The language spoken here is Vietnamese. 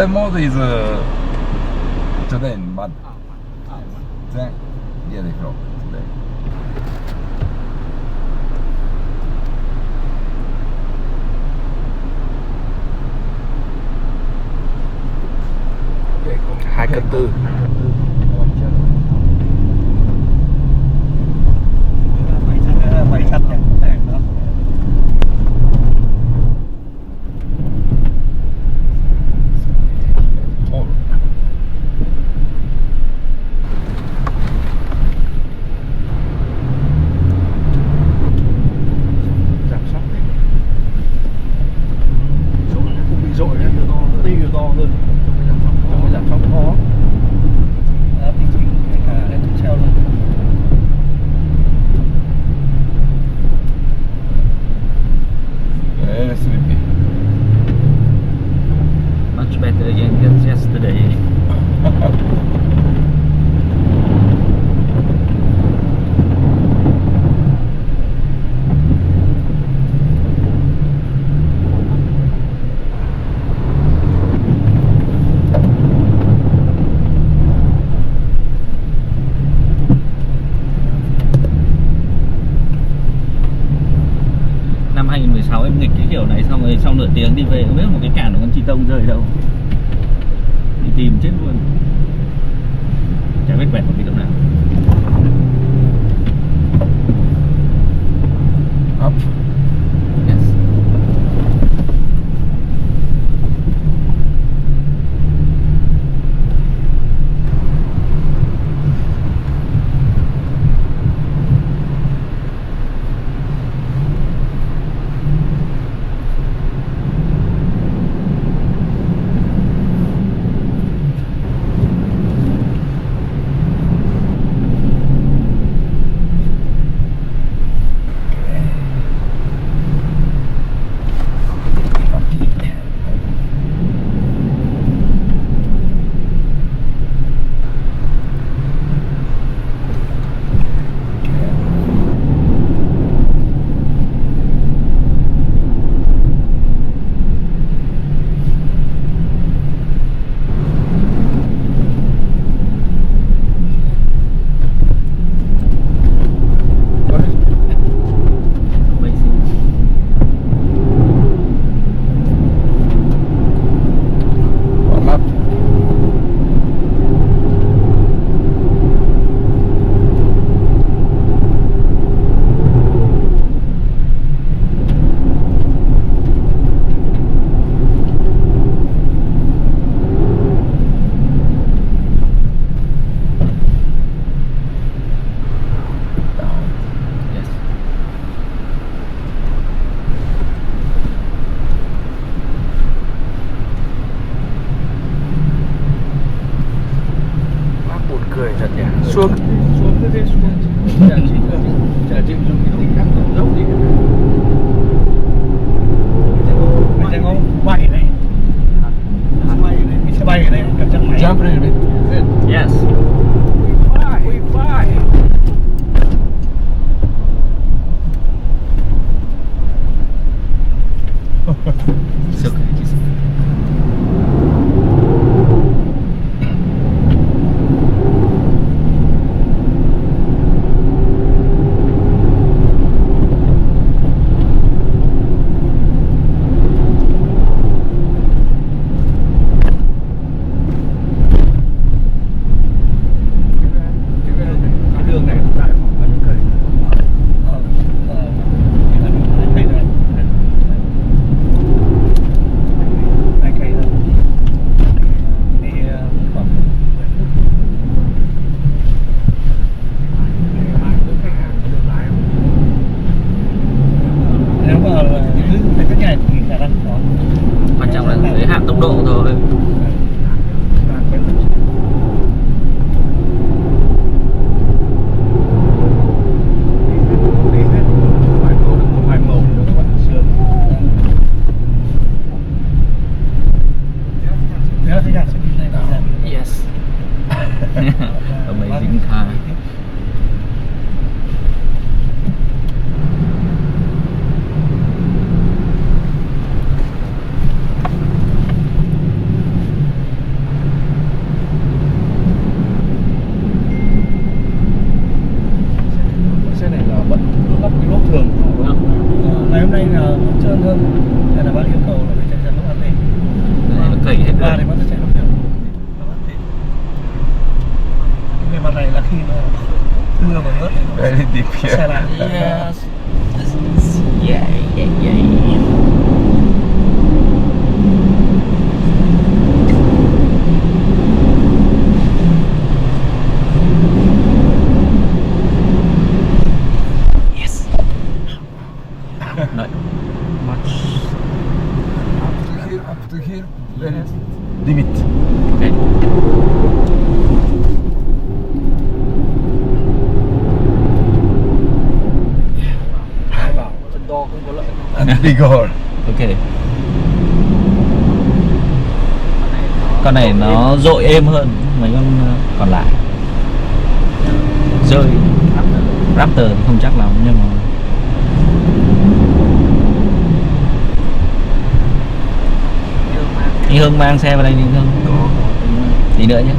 The mode is today, but then yeah, the clock today. Hai cân tư. Bảy sắt nha. Giảm sóc đấy. Chỗ này không bị dội lên, to tí to hơn. Trong cái giảm sóc to. Thì chỉnh cả hệ thống treo luôn. Very sleepy. Much better again than yesterday. Năm 2016 em nghịch cái kiểu này xong rồi sau nửa tiếng đi về không biết một cái cản của con chi tông rơi đâu, đi tìm chết luôn, chả biết quẹt một cái chỗ nào. Up. Yes. Cười thật nhỉ. Xuống cái thế xuống. Chả chịu dùng cái tính năng dốc gì cả. Mình sẽ có bay ở đây. Mình sẽ bay ở đây, cầm chắc máy. Jump a little bit. Good. Yes. We fly. Sức. Cái đường này lại khoảng bao nhiêu cây? Hai cây thôi. Đi khoảng 10 phút. Mai tới khách hàng có được lái không? Nếu mà cứ phải các nhà thì khả năng có. Quan trọng là giới hạn tốc độ thôi. Đang quen thuộc. Đi hết vài màu được một vài màu thì nó vẫn sướng. Thế là sẽ đi đây mà ra. Yes. Amazing car. Ba thì vẫn chạy không được. Về mặt này là khi mà mưa mà ngớt Very deep here. xe lại. Yes. Yeah, yeah, yeah. Yes. Not much. Up to here. Very limit. Okay. Ai bảo chân to không có lợi. And bigger. Ok. Con này nó dội êm hơn mấy con còn lại. Rơi Raptor thì không chắc lắm nhưng mà anh Hưng mang xe vào đây đi Hưng. Tí nữa nhé.